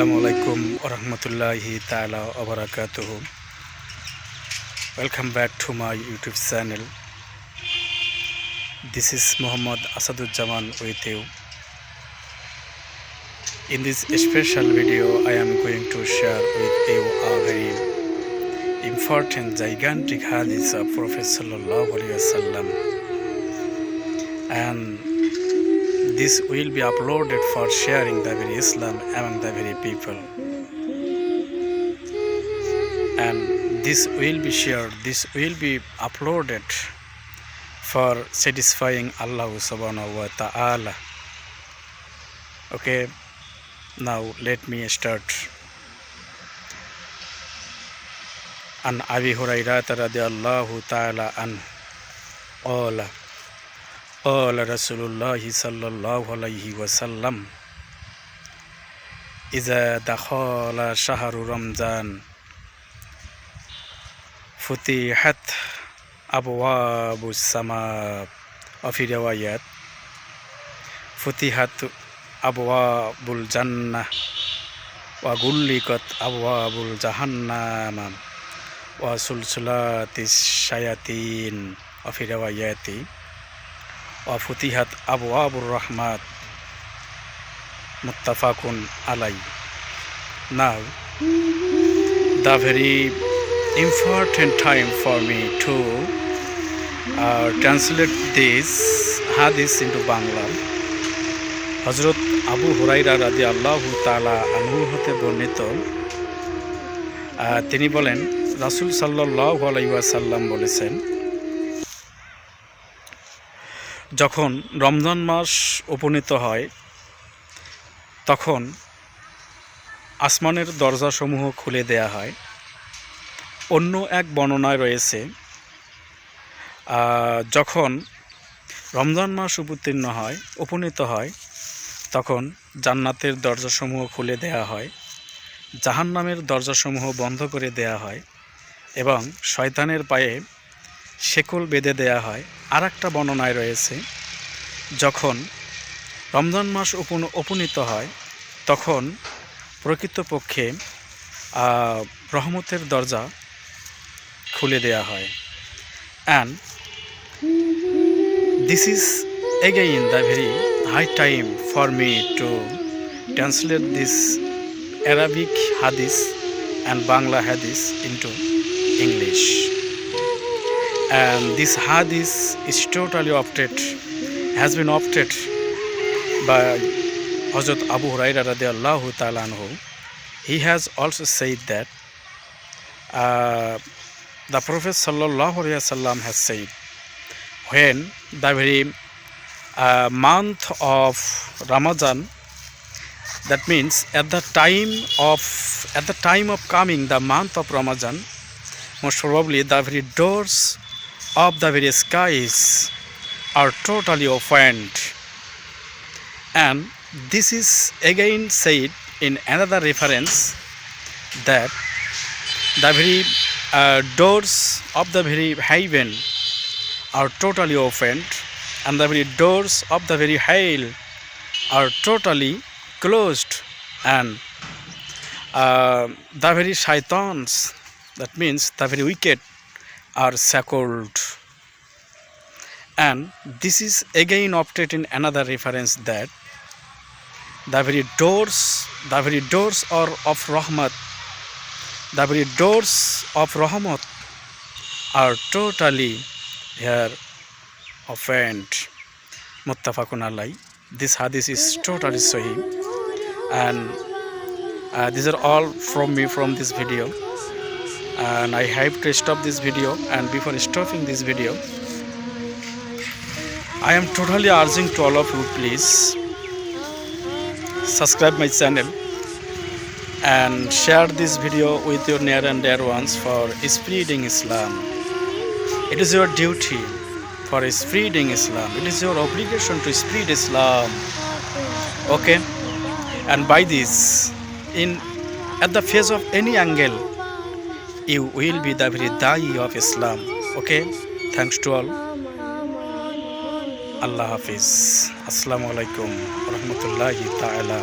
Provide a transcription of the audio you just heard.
Assalamualaikum warahmatullahi ta'ala wabarakatuh. Welcome back to my YouTube channel. This is Muhammad Asaduzzaman with you. In this special video, I am going to share with you a very important, gigantic hadith of Prophet Sallallahu Alaihi Wasallam, and this will be uploaded for sharing the very Islam among the very people, and this will be shared, this will be uploaded for satisfying Allah subhanahu wa ta'ala. Okay, now let me start. An Abi Hurairah radhiyallahu ta'ala an قال رسول الله صلى الله عليه وسلم إذا دخل شهر رمضان فتحت أبواب السماء وفي روايات فتحت أبواب الجنة وغلقت أبواب الجهنم وسلسلات الشياطين وفي روايات وفتحت أبواب الرحمات متفق عليه. Now, the very important time for me to translate this hadith into Bangla. হযরত আবু হুরায়রা রাদিয়াল্লাহু তাআলা আনহু হতে বর্ণিত, তিনি বলেন, রাসূল সাল্লাল্লাহু আলাইহি ওয়াসাল্লাম বলেছেন, যখন রমজান মাস উপনীত হয় তখন আসমানের দরজাসমূহ খুলে দেয়া হয়। অন্য এক বর্ণনায় রয়েছে, যখন রমজান মাস উপনীত হয় তখন জান্নাতের দরজাসমূহ খুলে দেয়া হয়, জাহান্নামের দরজাসমূহ বন্ধ করে দেয়া হয় এবং শয়তানের পায়ে শেকল বেঁধে দেয়া হয়। আর একটা বর্ণনায় রয়েছে, যখন রমজান মাস উপনীত হয় তখন প্রকৃতপক্ষে রহমতের দরজা খুলে দেয়া হয়। And this is again the very high time for me to translate this Arabic hadith and Bangla hadith into English. And this hadith is totally has been opted by Hazrat Abu Hurairah radhiyallahu ta'ala anhu. He has also said that the Prophet sallallahu alaihi wasallam has said, when the very month of Ramadan, that means at the time of coming the month of Ramadan, most probably the very doors of the very skies are totally opened. And this is again said in another reference that the very doors of the very heaven are totally opened, and the very doors of the very hell are totally closed, and the very shaitans, that means the very wicked, are shackled. And this is again opted in another reference that the very doors are of Rahmat, the very doors of Rahmat are totally here opened. Muttafaqun alayh. This hadith is totally sahih, and these are all from me from this video. And I have to stop this video, and before stopping this video, I am totally urging to all of you, please subscribe my channel and share this video with your near and dear ones for spreading Islam. It is your duty for spreading Islam. It is your obligation to spread Islam. Okay, and by this, at the face of any angle, you will be the very da'i of Islam. Okay, thanks to all. আল্লাহ হাফিজ। আসসালামু আলাইকুম ওয়া রাহমাতুল্লাহি তাআলা